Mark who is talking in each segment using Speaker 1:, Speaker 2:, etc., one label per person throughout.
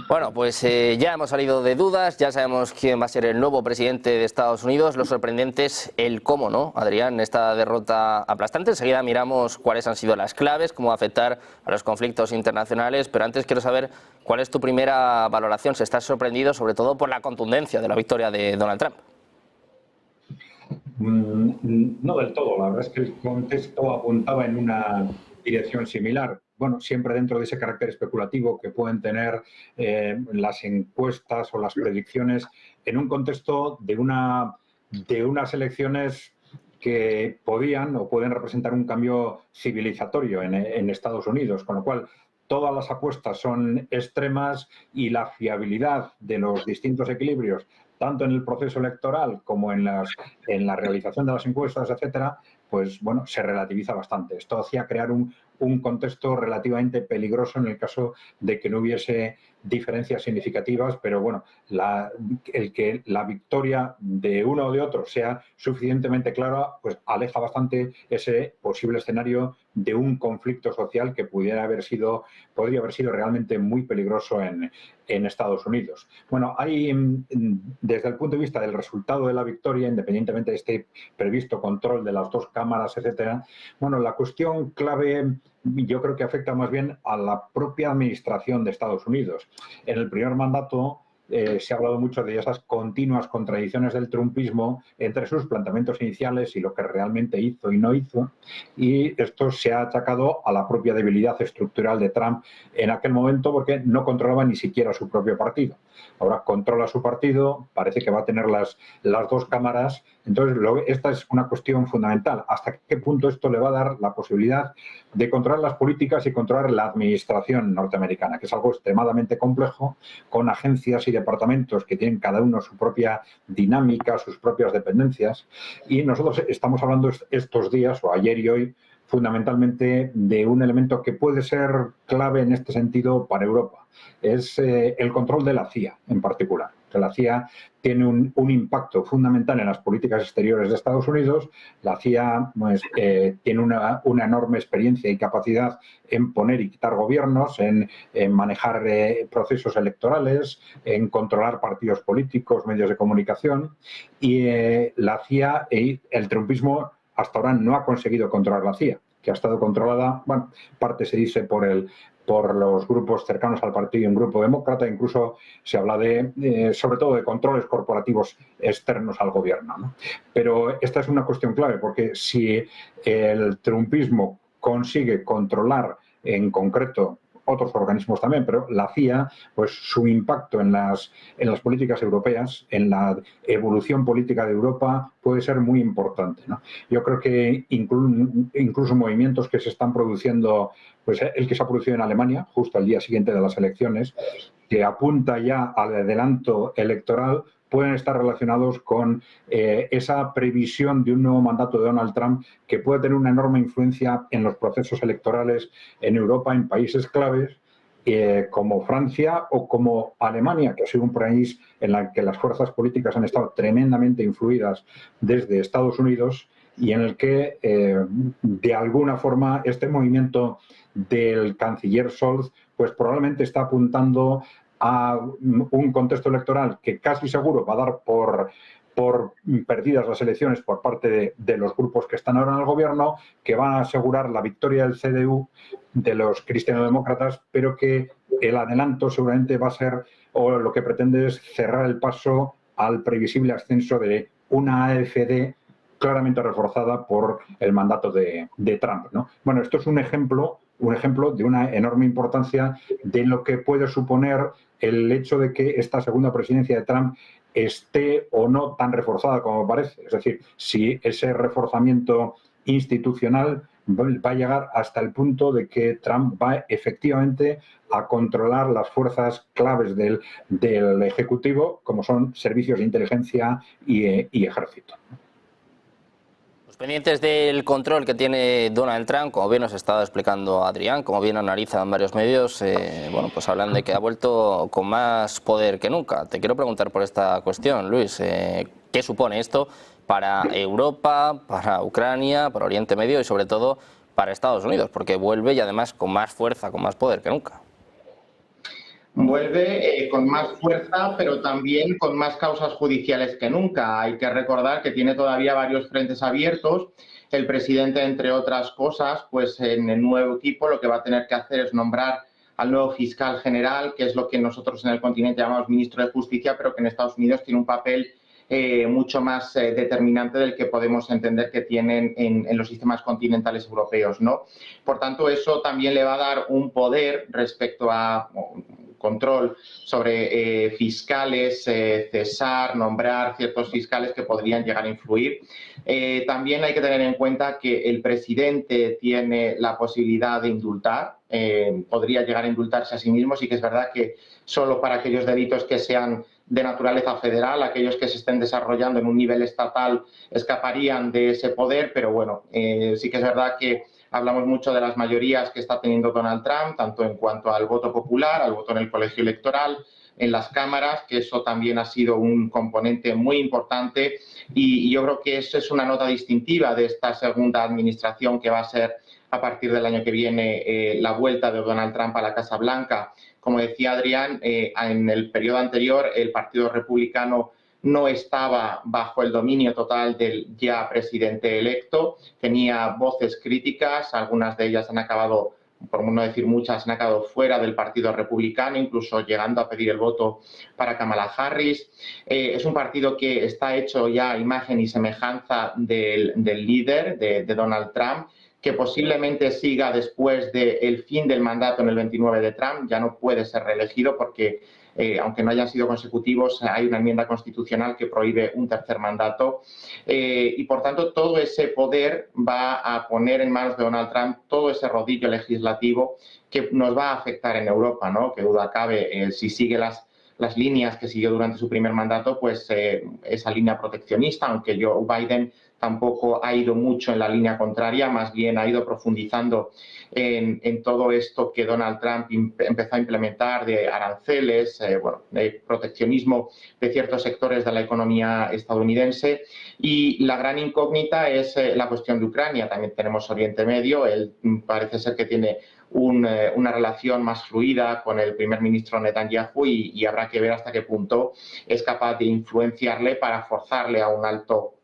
Speaker 1: Bueno, pues ya hemos salido de dudas, ya sabemos quién va a ser el nuevo presidente de Estados Unidos. Lo sorprendente es el cómo, ¿no, Adrián? Esta derrota aplastante. Enseguida miramos cuáles han sido las claves, cómo va a afectar a los conflictos internacionales, pero antes quiero saber cuál es tu primera valoración, si estás sorprendido sobre todo por la contundencia de la victoria de Donald Trump.
Speaker 2: No del todo, la verdad es que el contexto apuntaba en una dirección similar. Bueno, siempre dentro de ese carácter especulativo que pueden tener las encuestas o las predicciones en un contexto de unas elecciones que podían o pueden representar un cambio civilizatorio en Estados Unidos, con lo cual todas las apuestas son extremas y la fiabilidad de los distintos equilibrios, tanto en el proceso electoral como en la realización de las encuestas, etcétera, pues bueno, se relativiza bastante. Esto hacía crear un contexto relativamente peligroso en el caso de que no hubiese diferencias significativas, pero bueno, el que la victoria de uno o de otro sea suficientemente clara, pues aleja bastante ese posible escenario de un conflicto social que podría haber sido realmente muy peligroso en Estados Unidos. Bueno, hay, desde el punto de vista del resultado de la victoria, independientemente de este previsto control de las dos cámaras, etcétera, bueno, la cuestión clave yo creo que afecta más bien a la propia administración de Estados Unidos. En el primer mandato se ha hablado mucho de esas continuas contradicciones del trumpismo entre sus planteamientos iniciales y lo que realmente hizo y no hizo, y esto se ha achacado a la propia debilidad estructural de Trump en aquel momento porque no controlaba ni siquiera su propio partido. Ahora controla su partido, parece que va a tener las dos cámaras, entonces esta es una cuestión fundamental. ¿Hasta qué punto esto le va a dar la posibilidad de controlar las políticas y controlar la administración norteamericana, que es algo extremadamente complejo, con agencias y departamentos que tienen cada uno su propia dinámica, sus propias dependencias? Y nosotros estamos hablando estos días, o ayer y hoy, fundamentalmente de un elemento que puede ser clave en este sentido para Europa. Es el control de la CIA en particular. Que la CIA tiene un impacto fundamental en las políticas exteriores de Estados Unidos. La CIA pues, tiene una enorme experiencia y capacidad en poner y quitar gobiernos, en manejar procesos electorales, en controlar partidos políticos, medios de comunicación. Y la CIA y el trumpismo hasta ahora no ha conseguido controlar la CIA, que ha estado controlada, bueno, parte se dice por los grupos cercanos al partido y un grupo demócrata, incluso se habla sobre todo de controles corporativos externos al gobierno, ¿no? Pero esta es una cuestión clave, porque si el trumpismo consigue controlar en concreto otros organismos también, pero la CIA, pues su impacto en las políticas europeas, en la evolución política de Europa, puede ser muy importante, ¿no? Yo creo que incluso movimientos que se están produciendo, pues el que se ha producido en Alemania, justo al día siguiente de las elecciones, que apunta ya al adelanto electoral, pueden estar relacionados con esa previsión de un nuevo mandato de Donald Trump que puede tener una enorme influencia en los procesos electorales en Europa, en países claves como Francia o como Alemania, que ha sido un país en el que las fuerzas políticas han estado tremendamente influidas desde Estados Unidos y en el que, de alguna forma, este movimiento del canciller Scholz pues probablemente está apuntando a un contexto electoral que casi seguro va a dar por perdidas las elecciones por parte de los grupos que están ahora en el gobierno, que van a asegurar la victoria del CDU, de los cristianodemócratas, pero que el adelanto seguramente va a ser, o lo que pretende es cerrar el paso al previsible ascenso de una AfD claramente reforzada por el mandato de Trump, ¿no? Bueno, esto es un ejemplo de una enorme importancia de lo que puede suponer el hecho de que esta segunda presidencia de Trump esté o no tan reforzada como parece. Es decir, si ese reforzamiento institucional va a llegar hasta el punto de que Trump va efectivamente a controlar las fuerzas claves del Ejecutivo, como son servicios de inteligencia y ejército.
Speaker 1: Pendientes del control que tiene Donald Trump, como bien nos estaba explicando Adrián, como bien analizan varios medios, bueno, pues hablan de que ha vuelto con más poder que nunca. Te quiero preguntar por esta cuestión, Luis, ¿qué supone esto para Europa, para Ucrania, para Oriente Medio y sobre todo para Estados Unidos? Porque vuelve y además con más fuerza, con más poder que nunca.
Speaker 3: Vuelve con más fuerza, pero también con más causas judiciales que nunca. Hay que recordar que tiene todavía varios frentes abiertos. El presidente, entre otras cosas, pues en el nuevo equipo lo que va a tener que hacer es nombrar al nuevo fiscal general, que es lo que nosotros en el continente llamamos ministro de Justicia, pero que en Estados Unidos tiene un papel mucho más determinante del que podemos entender que tienen en los sistemas continentales europeos, ¿no? Por tanto, eso también le va a dar un poder respecto a control sobre fiscales, cesar, nombrar ciertos fiscales que podrían llegar a influir. También hay que tener en cuenta que el presidente tiene la posibilidad de indultar, podría llegar a indultarse a sí mismo. Sí que es verdad que solo para aquellos delitos que sean de naturaleza federal, aquellos que se estén desarrollando en un nivel estatal escaparían de ese poder, pero bueno, sí que es verdad que hablamos mucho de las mayorías que está teniendo Donald Trump, tanto en cuanto al voto popular, al voto en el colegio electoral, en las cámaras, que eso también ha sido un componente muy importante, y yo creo que eso es una nota distintiva de esta segunda administración que va a ser a partir del año que viene la vuelta de Donald Trump a la Casa Blanca. Como decía Adrián, en el periodo anterior el Partido Republicano no estaba bajo el dominio total del ya presidente electo, tenía voces críticas, algunas de ellas han acabado, por no decir muchas, han acabado fuera del Partido Republicano, incluso llegando a pedir el voto para Kamala Harris. Es un partido que está hecho ya a imagen y semejanza del líder, de Donald Trump, que posiblemente siga después del fin del mandato en el 29 de Trump. Ya no puede ser reelegido porque, aunque no hayan sido consecutivos, hay una enmienda constitucional que prohíbe un tercer mandato. Y, por tanto, todo ese poder va a poner en manos de Donald Trump todo ese rodillo legislativo que nos va a afectar en Europa, ¿no? Que duda cabe, si sigue las líneas que siguió durante su primer mandato, pues esa línea proteccionista, aunque Joe Biden tampoco ha ido mucho en la línea contraria, más bien ha ido profundizando en todo esto que Donald Trump empezó a implementar de aranceles, de proteccionismo de ciertos sectores de la economía estadounidense. Y la gran incógnita es la cuestión de Ucrania. También tenemos Oriente Medio. Él parece ser que tiene una relación más fluida con el primer ministro Netanyahu y habrá que ver hasta qué punto es capaz de influenciarle para forzarle a un alto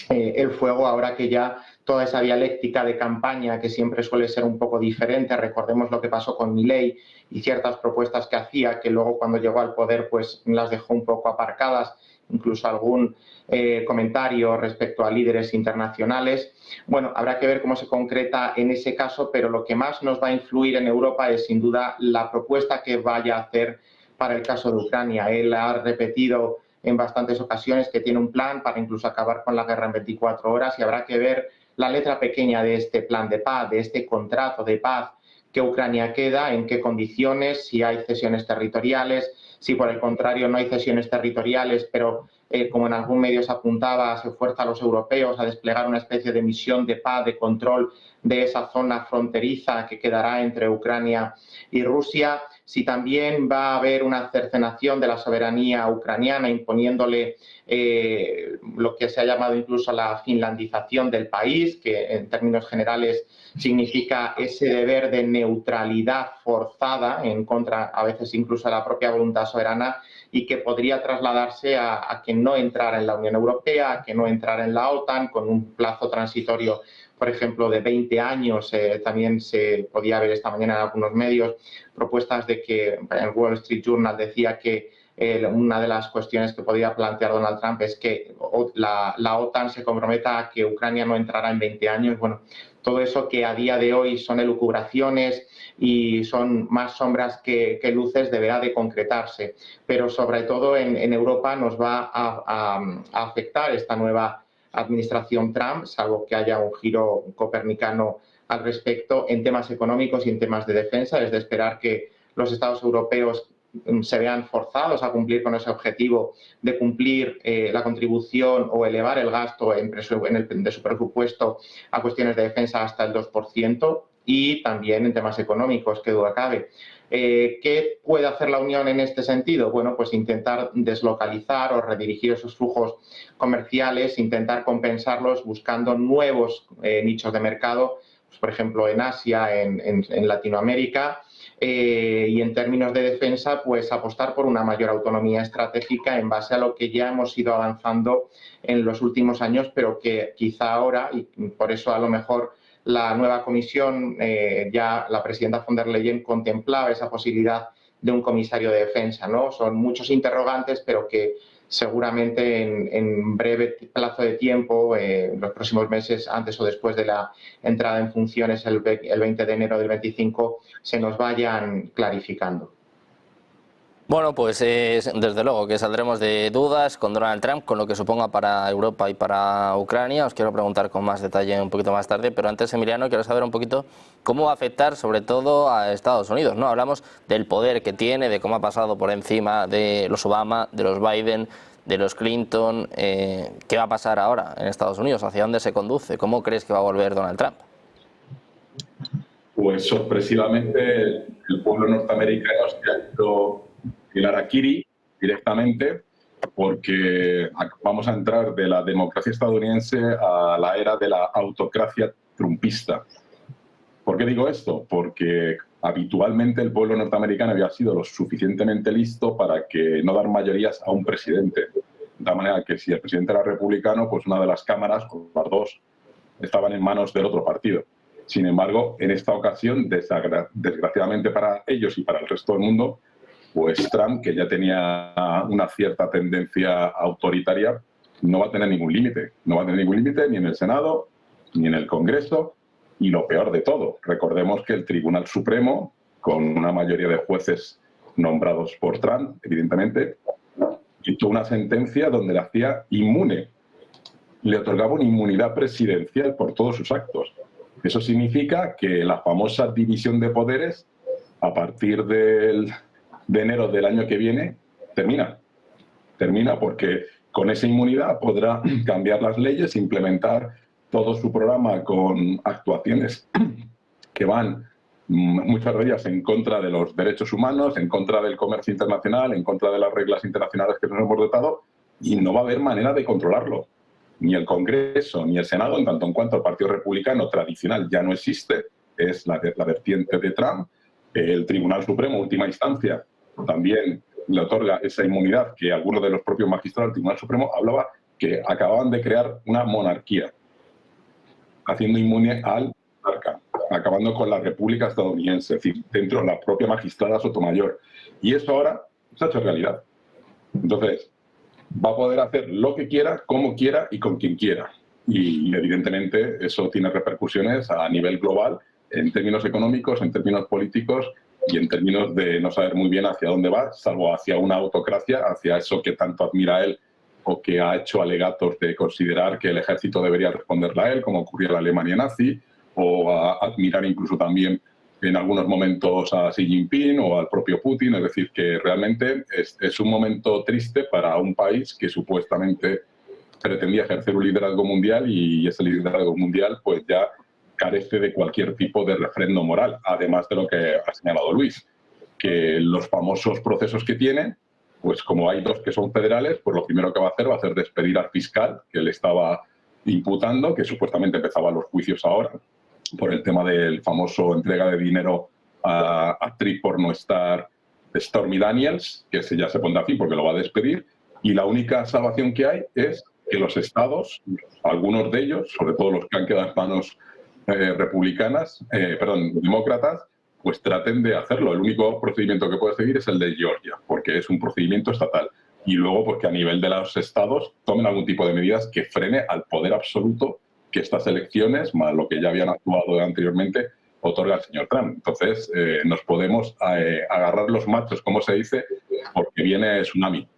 Speaker 3: el fuego, ahora que ya toda esa dialéctica de campaña, que siempre suele ser un poco diferente, recordemos lo que pasó con Milei y ciertas propuestas que hacía, que luego cuando llegó al poder pues las dejó un poco aparcadas, incluso algún comentario respecto a líderes internacionales. Bueno, habrá que ver cómo se concreta en ese caso, pero lo que más nos va a influir en Europa es sin duda la propuesta que vaya a hacer para el caso de Ucrania. Él ha repetido en bastantes ocasiones que tiene un plan para incluso acabar con la guerra en 24 horas y habrá que ver la letra pequeña de este plan de paz, de este contrato de paz que Ucrania queda, en qué condiciones, si hay cesiones territoriales, si por el contrario no hay cesiones territoriales, pero como en algún medio se apuntaba, se fuerza a los europeos a desplegar una especie de misión de paz, de control de esa zona fronteriza que quedará entre Ucrania y Rusia, si también va a haber una cercenación de la soberanía ucraniana imponiéndole lo que se ha llamado incluso la finlandización del país, que en términos generales significa ese deber de neutralidad forzada en contra a veces incluso de la propia voluntad soberana y que podría trasladarse a que no entrara en la Unión Europea, a que no entrara en la OTAN con un plazo transitorio, por ejemplo, de 20 años. También se podía ver esta mañana en algunos medios propuestas de que el Wall Street Journal decía que una de las cuestiones que podía plantear Donald Trump es que la OTAN se comprometa a que Ucrania no entrará en 20 años. Bueno, todo eso que a día de hoy son elucubraciones y son más sombras que luces, deberá de concretarse. Pero sobre todo en Europa nos va a afectar esta nueva administración Trump, salvo que haya un giro copernicano al respecto en temas económicos y en temas de defensa. Es de esperar que los Estados europeos se vean forzados a cumplir con ese objetivo de cumplir la contribución o elevar el gasto de su presupuesto a cuestiones de defensa hasta el 2%, y también en temas económicos, que duda cabe. ¿Qué puede hacer la Unión en este sentido? Bueno, pues intentar deslocalizar o redirigir esos flujos comerciales, intentar compensarlos buscando nuevos nichos de mercado, pues, por ejemplo, en Asia, en Latinoamérica, y en términos de defensa, pues apostar por una mayor autonomía estratégica en base a lo que ya hemos ido avanzando en los últimos años, pero que quizá ahora, y por eso a lo mejor la nueva comisión, ya la presidenta von der Leyen contemplaba esa posibilidad de un comisario de defensa, ¿no? Son muchos interrogantes, pero que seguramente en breve plazo de tiempo, los próximos meses, antes o después de la entrada en funciones el 20 de enero del 25, se nos vayan clarificando.
Speaker 1: Bueno, pues desde luego que saldremos de dudas con Donald Trump, con lo que suponga para Europa y para Ucrania. Os quiero preguntar con más detalle un poquito más tarde, pero antes, Emiliano, quiero saber un poquito cómo va a afectar sobre todo a Estados Unidos, ¿no? Hablamos del poder que tiene, de cómo ha pasado por encima de los Obama, de los Biden, de los Clinton. ¿Qué va a pasar ahora en Estados Unidos? ¿Hacia dónde se conduce? ¿Cómo crees que va a volver Donald Trump?
Speaker 4: Pues sorpresivamente el pueblo norteamericano se ha ido el harakiri directamente, porque vamos a entrar de la democracia estadounidense a la era de la autocracia trumpista. ¿Por qué digo esto? Porque habitualmente el pueblo norteamericano había sido lo suficientemente listo para que no dar mayorías a un presidente. De tal manera que si el presidente era republicano, pues una de las cámaras, o las dos, estaban en manos del otro partido. Sin embargo, en esta ocasión, desgraciadamente para ellos y para el resto del mundo, pues Trump, que ya tenía una cierta tendencia autoritaria, no va a tener ningún límite. No va a tener ningún límite ni en el Senado, ni en el Congreso. Y lo peor de todo, recordemos que el Tribunal Supremo, con una mayoría de jueces nombrados por Trump, evidentemente, hizo una sentencia donde le hacía inmune. Le otorgaba una inmunidad presidencial por todos sus actos. Eso significa que la famosa división de poderes, a partir de enero del año que viene, termina. Termina porque con esa inmunidad podrá cambiar las leyes, implementar todo su programa con actuaciones que van, muchas de ellas, en contra de los derechos humanos, en contra del comercio internacional, en contra de las reglas internacionales que nos hemos dotado, y no va a haber manera de controlarlo. Ni el Congreso, ni el Senado, en tanto en cuanto el Partido Republicano tradicional ya no existe, es la vertiente de Trump. El Tribunal Supremo, última instancia, también le otorga esa inmunidad que algunos de los propios magistrados del Tribunal Supremo hablaba que acababan de crear una monarquía, haciendo inmune al monarca, acabando con la República estadounidense, es decir, dentro de la propia magistrada Sotomayor. Y eso ahora se ha hecho realidad. Entonces, va a poder hacer lo que quiera, como quiera y con quien quiera. Y evidentemente eso tiene repercusiones a nivel global, en términos económicos, en términos políticos y en términos de no saber muy bien hacia dónde va, salvo hacia una autocracia, hacia eso que tanto admira él o que ha hecho alegatos de considerar que el ejército debería responderle a él, como ocurrió en la Alemania nazi, o a admirar incluso también en algunos momentos a Xi Jinping o al propio Putin. Es decir, que realmente es un momento triste para un país que supuestamente pretendía ejercer un liderazgo mundial, y ese liderazgo mundial pues ya carece de cualquier tipo de refrendo moral, además de lo que ha señalado Luis, que los famosos procesos que tiene, pues como hay dos que son federales, pues lo primero que va a hacer despedir al fiscal que le estaba imputando, que supuestamente empezaban los juicios ahora, por el tema del famoso entrega de dinero a actriz pornostar Stormy Daniels, que ese ya se pondrá fin porque lo va a despedir, y la única salvación que hay es que los estados, algunos de ellos, sobre todo los que han quedado en manos demócratas, pues traten de hacerlo. El único procedimiento que puede seguir es el de Georgia, porque es un procedimiento estatal. Y luego, pues que a nivel de los estados tomen algún tipo de medidas que frene al poder absoluto que estas elecciones, más lo que ya habían actuado anteriormente, otorga el señor Trump. Entonces, nos podemos agarrar los machos, como se dice, porque viene tsunami.